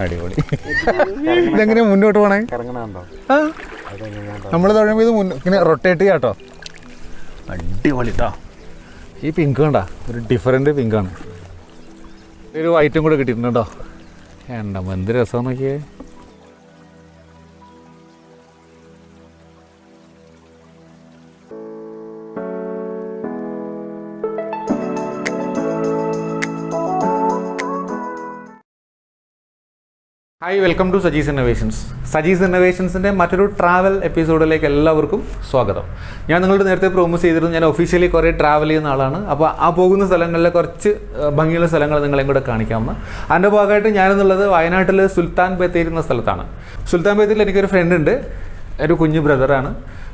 അടിപൊളി. ഇതെങ്ങനെയാ മുന്നോട്ട് പോണേ? ആ നമ്മൾ തുഴയുമ്പോൾ ഇത് ഇങ്ങനെ റൊട്ടേറ്റ് ചെയ്യാം കേട്ടോ. അടിപൊളി കേട്ടോ. ഈ പിങ്ക് കണ്ടാ, ഒരു ഡിഫറെൻറ്റ് പിങ്കാണ്. ഒരു വൈറ്റും കൂടെ കിട്ടിയിട്ടുണ്ട് കേട്ടോ. എന്താ എന്ത് രസം നോക്കിയേ. Hi, welcome to Saji's innovations. Saji's ഇന്നോവേഷൻസിൻ്റെ മറ്റൊരു ട്രാവൽ എപ്പിസോഡിലേക്ക് എല്ലാവർക്കും സ്വാഗതം. ഞാൻ നിങ്ങളോട് നേരത്തെ പ്രോമിസ് ചെയ്തിരുന്നു, ഞാൻ ഒഫീഷ്യലി കുറേ ട്രാവൽ ചെയ്യുന്ന ആളാണ്. അപ്പോൾ ആ പോകുന്ന സ്ഥലങ്ങളിലെ കുറച്ച് ഭംഗിയുള്ള സ്ഥലങ്ങൾ നിങ്ങളെയും കൂടെ കാണിക്കാമെന്ന്. അതിൻ്റെ ഭാഗമായിട്ട് ഞാനെന്നുള്ളത് വയനാട്ടിൽ സുൽത്താൻ ബത്തേരി എന്ന സ്ഥലത്താണ്. സുൽത്താൻ ബത്തേരിയിൽ എനിക്കൊരു ഫ്രണ്ട് ഉണ്ട്, ഒരു കുഞ്ഞു ബ്രദറാണ്.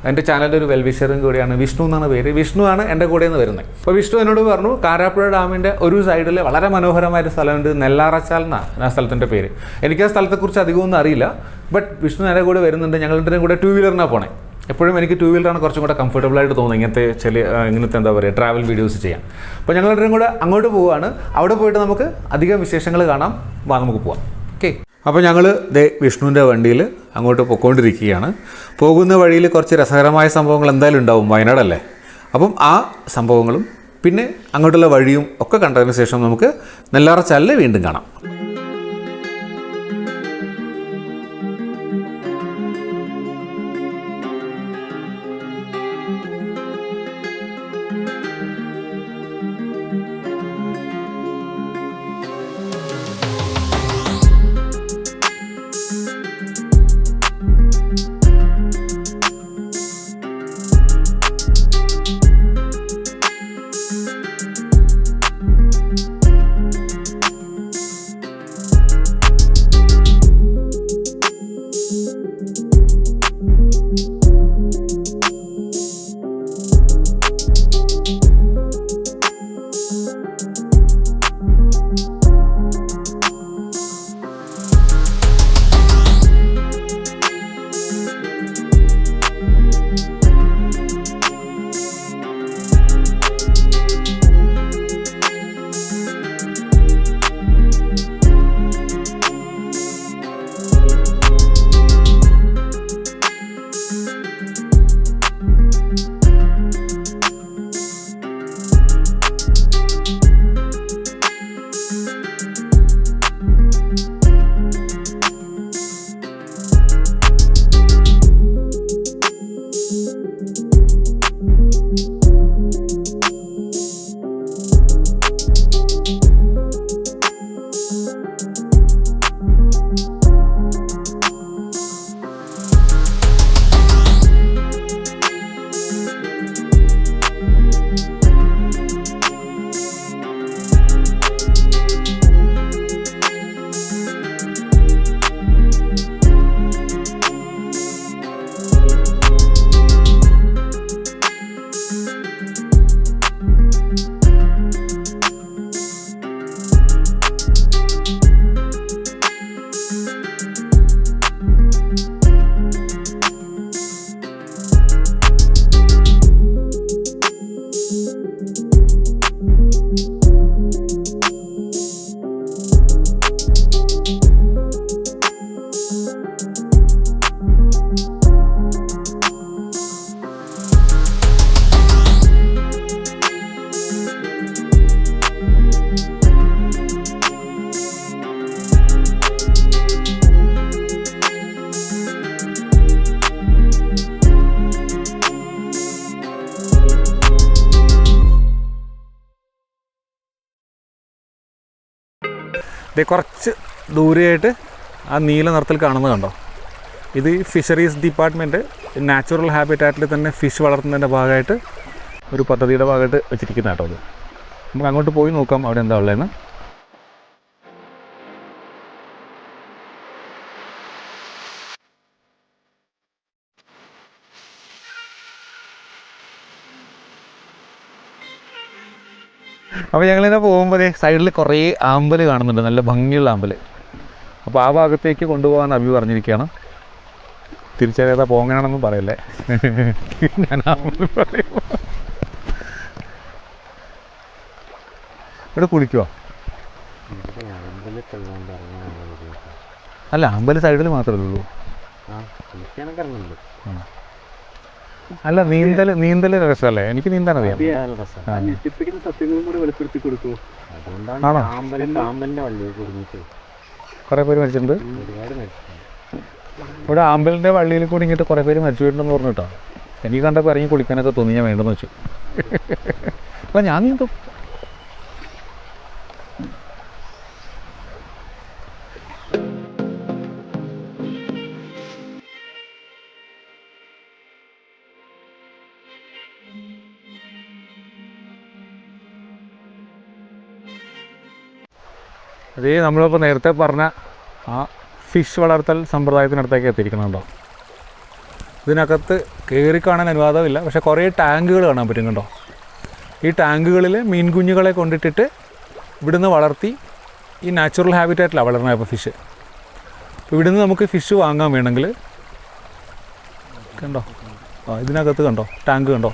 എൻ്റെ ചാനലിൻ്റെ ഒരു വെൽവിഷറും കൂടിയാണ്. വിഷ്ണു എന്നാണ് പേര്. വിഷ്ണു ആണ് എൻ്റെ കൂടെ നിന്ന് വരുന്നത്. അപ്പോൾ വിഷ്ണു എന്നോട് പറഞ്ഞു, കാരാപ്പുഴ ഡാമിൻ്റെ ഒരു സൈഡിൽ വളരെ മനോഹരമായൊരു സ്ഥലമുണ്ട്, നെല്ലാറച്ചാൽ എന്നാണ് ആ സ്ഥലത്തിൻ്റെ പേര്. എനിക്ക് ആ സ്ഥലത്തെക്കുറിച്ച് അധികമൊന്നും അറിയില്ല. ബട്ട് വിഷ്ണു എൻ്റെ കൂടെ വരുന്നുണ്ട്. ഞങ്ങളുടെ കൂടെ 2 വീലറിനാണ് പോണേ. എപ്പോഴും എനിക്ക് 2 വീലറാണ് കുറച്ചും കൂടെ കംഫർട്ടബിളായിട്ട് തോന്നുന്നത് ഇങ്ങനത്തെ എന്താ പറയുക ട്രാവൽ വീഡിയോസ് ചെയ്യാം. അപ്പോൾ ഞങ്ങളുടെ കൂടെ അങ്ങോട്ട് പോവുകയാണ്. അവിടെ പോയിട്ട് നമുക്ക് അധികം വിശേഷങ്ങൾ കാണാം. വാ, നമുക്ക് പോവാം. ഓക്കെ. അപ്പോൾ ഞങ്ങൾ വിഷ്ണുവിൻ്റെ വണ്ടിയിൽ അങ്ങോട്ട് പോയിക്കൊണ്ടിരിക്കുകയാണ്. പോകുന്ന വഴിയിൽ കുറച്ച് രസകരമായ സംഭവങ്ങൾ എന്തായാലും ഉണ്ടാവും, വയനാടല്ലേ. അപ്പം ആ സംഭവങ്ങളും പിന്നെ അങ്ങോട്ടുള്ള വഴിയും ഒക്കെ കണ്ടതിന് ശേഷം നമുക്ക് നെല്ലാറച്ചാലിൽ വീണ്ടും കാണാം. ഇത് കുറച്ച് ദൂരെയായിട്ട് ആ നീല നിറത്തിൽ കാണുന്നത് കണ്ടോ, ഇത് ഫിഷറീസ് ഡിപ്പാർട്ട്മെൻറ്റ് നാച്ചുറൽ ഹാബിറ്റാറ്റിൽ തന്നെ ഫിഷ് വളർത്തുന്നതിൻ്റെ ഭാഗമായിട്ട് ഒരു പദ്ധതിയുടെ ഭാഗമായിട്ട് വെച്ചിരിക്കുന്ന കേട്ടോ. അത് നമുക്ക് അങ്ങോട്ട് പോയി നോക്കാം അവിടെ എന്താ ഉള്ളതെന്ന്. അപ്പോൾ ഞങ്ങളിങ്ങനെ പോകുമ്പോൾ സൈഡിൽ കുറേ ആമ്പൽ കാണുന്നുണ്ട്, നല്ല ഭംഗിയുള്ള ആമ്പൽ. അപ്പോൾ ആ ഭാഗത്തേക്ക് കൊണ്ടുപോകാൻ അഭി പറഞ്ഞിരിക്കുകയാണ്. തിരിച്ചറിയാതെ പോങ്ങനാണെന്നും പറയല്ലേ, ഞാൻ ആമ്പൽ പറയുമ്പോൾ ഇവിടെ കുളിക്കുമോ? അല്ല അമ്പലം സൈഡിൽ മാത്രമേ ഉള്ളൂ. അല്ല നീന്തൽ രസമല്ലേ? എനിക്ക് നീന്താൻ അറിയാം. കുറേ പേര് മരിച്ചിട്ടുണ്ട് ഇവിടെ. ആമ്പലിൻ്റെ വള്ളിയിൽ കൂടി ഇങ്ങിട്ട് കുറേ പേര് മരിച്ചു പോയിട്ടുണ്ടെന്ന് പറഞ്ഞിട്ടോ. എനിക്ക് കണ്ടപ്പോൾ ഇറങ്ങി കുളിക്കാനൊക്കെ തോന്നി. ഞാൻ വേണ്ടെന്ന് വെച്ചു. അപ്പം ഞാൻ നീന്തും. അതേ നമ്മളിപ്പോൾ നേരത്തെ പറഞ്ഞ ആ ഫിഷ് വളർത്തൽ സമ്പ്രദായത്തിനടുത്തേക്ക് എത്തിയിരിക്കുന്നുണ്ടോ. ഇതിനകത്ത് കയറി കാണാൻ അനുവാദമില്ല, പക്ഷേ കുറേ ടാങ്കുകൾ കാണാൻ പറ്റും കണ്ടോ. ഈ ടാങ്കുകളിൽ മീൻ കുഞ്ഞുങ്ങളെ കൊണ്ടിട്ടിട്ട് ഇവിടുന്ന് വളർത്തി ഈ നാച്ചുറൽ ഹാബിറ്റാറ്റിലാണ് വളർന്നത് ഇപ്പോൾ ഫിഷ്. അപ്പോൾ ഇവിടുന്ന് നമുക്ക് ഫിഷ് വാങ്ങാൻ വേണമെങ്കിൽ കണ്ടോ, ഇതിനകത്ത് കണ്ടോ ടാങ്ക് കണ്ടോ,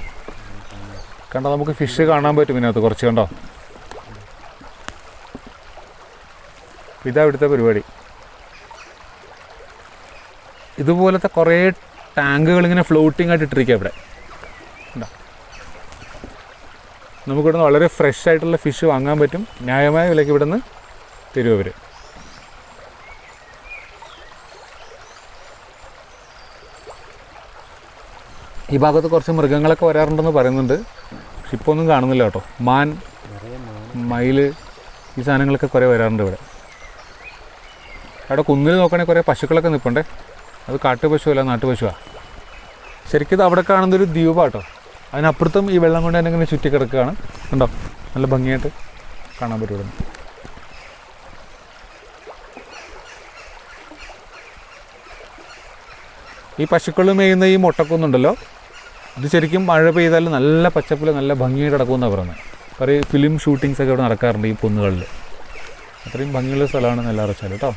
നമുക്ക് ഫിഷ് കാണാൻ പറ്റും ഇതിനകത്ത് കുറച്ച് കണ്ടോ. ഇതാ ഇവിടുത്തെ പരിപാടി. ഇതുപോലത്തെ കുറേ ടാങ്കുകൾ ഇങ്ങനെ ഫ്ലോട്ടിംഗ് ആയിട്ട് ഇട്ടിരിക്കുക ഇവിടെ. നമുക്കിവിടുന്ന് വളരെ ഫ്രഷ് ആയിട്ടുള്ള ഫിഷ് വാങ്ങാൻ പറ്റും. ന്യായമായ വിലയ്ക്ക് ഇവിടെ നിന്ന് തരും അവർ. ഈ ഭാഗത്ത് കുറച്ച് മൃഗങ്ങളൊക്കെ വരാറുണ്ടെന്ന് പറയുന്നുണ്ട്, പക്ഷെ ഇപ്പോൾ ഒന്നും കാണുന്നില്ല കേട്ടോ. മാൻ, മയിൽ, ഈ സാധനങ്ങളൊക്കെ കുറേ വരാറുണ്ട് ഇവിടെ. അവിടെ കുന്നിൽ നോക്കുകയാണെങ്കിൽ കുറേ പശുക്കളൊക്കെ നിൽപ്പുണ്ടേ. അത് കാട്ടുപശുവല്ല, നാട്ടുപശുവാണ്. ശരിക്കും ഇത് അവിടെ കാണുന്നൊരു ദ്വീപാട്ടോ. അതിനപ്പുറത്തും ഈ വെള്ളം കൊണ്ട് തന്നെ ഇങ്ങനെ ചുറ്റിക്കിടക്കുകയാണ്. ഉണ്ടോ, നല്ല ഭംഗിയായിട്ട് കാണാൻ പറ്റും ഇവിടെ. ഈ പശുക്കൾ മേയുന്ന ഈ മുട്ടക്കുന്നുണ്ടല്ലോ, ഇത് ശരിക്കും മഴ പെയ്താൽ നല്ല പച്ചപ്പിൽ നല്ല ഭംഗിയായിട്ട് കിടക്കുമെന്നാണ് പറയുന്നത്. കുറേ ഫിലിം ഷൂട്ടിങ്സൊക്കെ ഇവിടെ നടക്കാറുണ്ട് ഈ കുന്നുകളിൽ. അത്രയും ഭംഗിയുള്ള സ്ഥലമാണ് നെല്ലാറച്ചാൽ കേട്ടോ.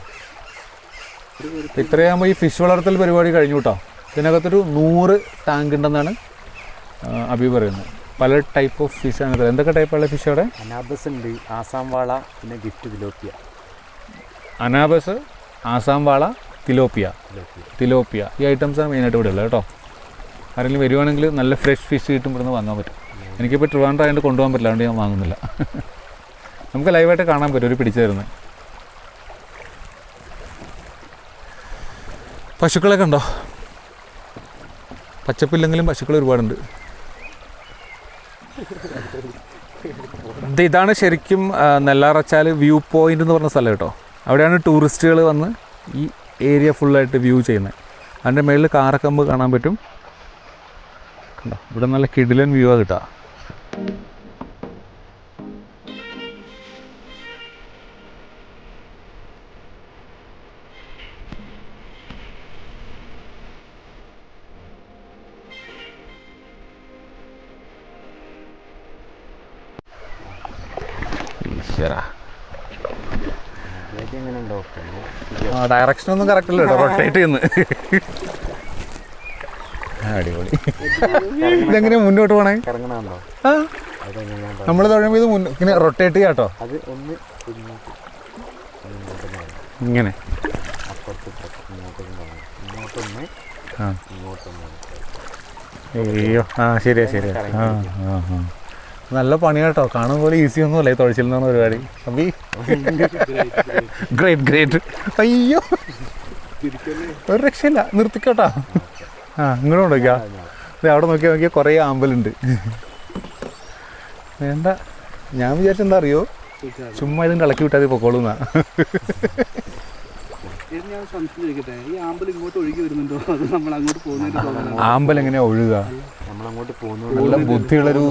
ഇത്രയാകുമ്പോൾ ഈ ഫിഷ് വളർത്തൽ പരിപാടി കഴിഞ്ഞു കേട്ടോ. ഇതിനകത്തൊരു 100 ടാങ്ക് ഉണ്ടെന്നാണ് അബി പറയുന്നത്. പല ടൈപ്പ് ഓഫ് ഫിഷ് ആണ്. എന്തൊക്കെ ടൈപ്പുള്ള ഫിഷ് അവിടെ? അനാബസ് ഉണ്ട്, ആസാം വാള, പിന്നെ ഗിഫ്റ്റ് തിലോപ്പിയ. അനാബസ്, ആസാം വാള, തിലോപ്പിയ ഈ ഐറ്റംസാണ് മെയിനായിട്ട് ഇവിടെ ഉള്ളത് കേട്ടോ. ആരെങ്കിലും വരുവാണെങ്കിൽ നല്ല ഫ്രഷ് ഫിഷ് കിട്ടും ഇവിടുന്ന് വാങ്ങാൻ പറ്റും. എനിക്കിപ്പോൾ ട്രിവാൻഡ്രം ആയതുകൊണ്ട് കൊണ്ടുപോകാൻ പറ്റില്ല, അതുകൊണ്ട് ഞാൻ വാങ്ങുന്നില്ല. നമുക്ക് ലൈവായിട്ട് കാണാൻ പറ്റും ഒരു പിടിച്ചു തരുന്നത്. പശുക്കളൊക്കെ ഉണ്ടോ? പച്ചപ്പില്ലെങ്കിലും പശുക്കൾ ഒരുപാടുണ്ട്. ഇതാണ് ശരിക്കും നെല്ലാറച്ചാൽ വ്യൂ പോയിൻ്റ് എന്ന് പറഞ്ഞ സ്ഥലം കേട്ടോ. അവിടെയാണ് ടൂറിസ്റ്റുകൾ വന്ന് ഈ ഏരിയ ഫുള്ളായിട്ട് വ്യൂ ചെയ്യുന്നത്. അതിൻ്റെ മുകളിൽ കാരക്കമ്പ് കാണാൻ പറ്റും കണ്ടോ. ഇവിടെ നല്ല കിടിലൻ വ്യൂ ആണ് കിട്ടുക. ഡയറക്ഷനൊന്നും കറക്റ്റ് അല്ല കേട്ടോ, റൊട്ടേറ്റ് ചെയ്യുന്നു. അടിപൊളി. ഇതെങ്ങനെയാ മുന്നോട്ട് പോണേ? നമ്മൾ തൊഴുമ്പോൾ ഇത് ഇങ്ങനെ റൊട്ടേറ്റ് ചെയ്യാം കേട്ടോ. ഇങ്ങനെ അയ്യോ ശരിയാ. നല്ല പണി കേട്ടോ. കാണുന്ന പോലെ ഈസി ഒന്നും അല്ല ഈ തുഴച്ചിൽ എന്ന് പറഞ്ഞ പരിപാടി. അബി ഗ്രേറ്റ്. അയ്യോ ഒരു രക്ഷയില്ല, നിർത്തിക്കോട്ടാ. ഇങ്ങോട്ട് നോക്കിയാ അവിടെ നോക്കിയാൽ കുറേ ആമ്പലുണ്ട്. വേണ്ട, ഞാൻ വിചാരിച്ചെന്താ അറിയോ, ചുമ്മാ ഇതും ഇളക്കി വിട്ടാൽ പൊക്കോളൂന്നാ. ആമ്പൽ എങ്ങനെയാ ഒഴുകുക? നല്ല ബുദ്ധിയുള്ളൊരു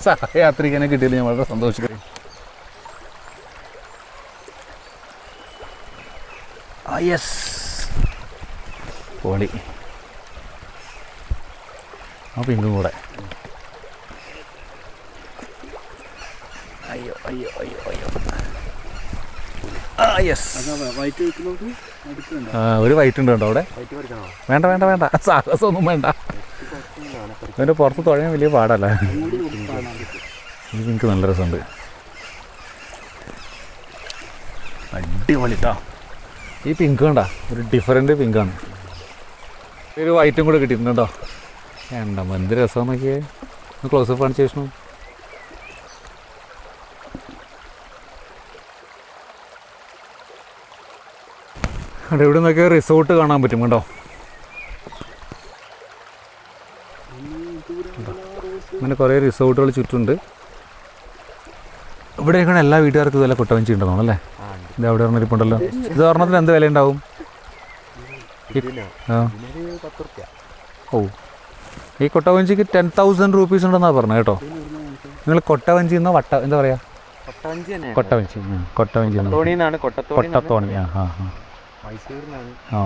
സഹയാത്രികനെ കിട്ടിയതിൽ ഞാൻ വളരെ സന്തോഷിക്കുന്നു. യെസ്, പൊളി. ആ പിന്നും കൂടെ. അയ്യോ ഒരു വൈറ്റ് ഉണ്ട് കേട്ടോ അവിടെ. വേണ്ട സാഹസമൊന്നും വേണ്ട. അതിൻ്റെ പുറത്ത് തുഴയാൻ വലിയ പാടല്ല. ഇത് എനിക്ക് നല്ല രസമുണ്ട്. അടിപൊളിട്ടാ. ഈ പിങ്ക് കണ്ട ഒരു ഡിഫറെൻറ്റ് പിങ്കാണ്. ഒരു വൈറ്റും കൂടെ കിട്ടിയിട്ടുണ്ട് കേട്ടോ. വേണ്ട എന്ത് രസം നോക്കിയേ. ക്ലോസപ്പ് കാണിച്ച ശേഷം അവിടെ ഇവിടെ നോക്കിയാൽ റിസോർട്ട് കാണാൻ പറ്റും കേട്ടോ. അങ്ങനെ കുറേ റിസോർട്ടുകൾ ചുറ്റുമുണ്ട്. ഇവിടെയൊക്കെയാണ് എല്ലാ വീട്ടുകാർക്കും ഇതുപോലെ കൊട്ടവഞ്ചി ഉണ്ടെന്നാണ് അല്ലേ? ഇത് അവിടെ പറഞ്ഞിരിപ്പുണ്ടല്ലോ. ഇത് ഒരെണ്ണത്തിന് എന്ത് വില ഉണ്ടാവും? ഓ, ഈ കൊട്ടവഞ്ചിക്ക് 10,000 രൂപീസ് ഉണ്ടെന്നാണ് പറഞ്ഞത് കേട്ടോ. നിങ്ങൾ കൊട്ടവഞ്ചി എന്നോ എന്താ പറയുക? കൊട്ടവഞ്ചി. കൊട്ടത്തോണി. ആ.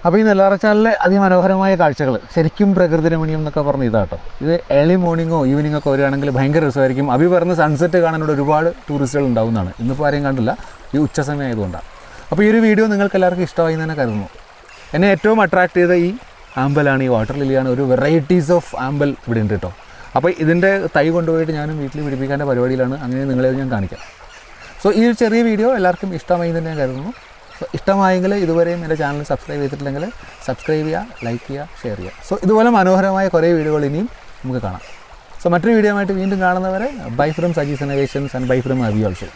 അപ്പോൾ ഈ നെല്ലാറ ചാനലിലെ അതിമനോഹരമായ കാഴ്ചകൾ ശരിക്കും പ്രകൃതി രമണീയം എന്നൊക്കെ പറഞ്ഞ് ഇതാട്ടോ. ഇത് ഏർലി മോർണിംഗോ ഈവനിങ്ങോ ഒക്കെ വരികയാണെങ്കിൽ ഭയങ്കര രസമായിരിക്കും. അഭി പറഞ്ഞ് സൺസെറ്റ് കാണാനോട് ഒരുപാട് ടൂറിസ്റ്റുകൾ ഉണ്ടാവുന്നതാണ്. ഇന്നിപ്പോൾ ആരെയും കണ്ടില്ല, ഈ ഉച്ച സമയം ആയതുകൊണ്ടാണ്. അപ്പോൾ ഈ ഒരു വീഡിയോ നിങ്ങൾക്ക് എല്ലാവർക്കും ഇഷ്ടമായി എന്ന് തന്നെ കരുതുന്നു. എന്നെ ഏറ്റവും അട്രാക്ട് ചെയ്ത ഈ ആമ്പലാണ്, ഈ വാട്ടർ ലില്ലിയാണ്. ഒരു വെറൈറ്റീസ് ഓഫ് ആമ്പൽ ഇവിടെ ഉണ്ട് കേട്ടോ. അപ്പോൾ ഇതിൻ്റെ തൈ കൊണ്ടുപോയിട്ട് ഞാനും വീട്ടിൽ പിടിപ്പിക്കാൻ്റെ പരിപാടിയിലാണ്. അങ്ങനെ നിങ്ങളെ ഞാൻ കാണിക്കാം. സോ ഈ ഒരു ചെറിയ വീഡിയോ എല്ലാവർക്കും ഇഷ്ടമായി എന്ന് തന്നെ ഞാൻ കരുതുന്നു. ഇഷ്ടമായെങ്കിൽ ഇതുവരെയും എൻ്റെ ചാനൽ സബ്സ്ക്രൈബ് ചെയ്തിട്ടില്ലെങ്കിൽ സബ്സ്ക്രൈബ് ചെയ്യുക, ലൈക്ക് ചെയ്യുക, ഷെയർ ചെയ്യുക. സോ ഇതുപോലെ മനോഹരമായ കുറേ വീഡിയോകൾ ഇനിയും നമുക്ക് കാണാം. സോ മറ്റൊരു വീഡിയോ ആയിട്ട് വീണ്ടും കാണുന്നവരെ bye from Saji's Innovations and bye from Abi also.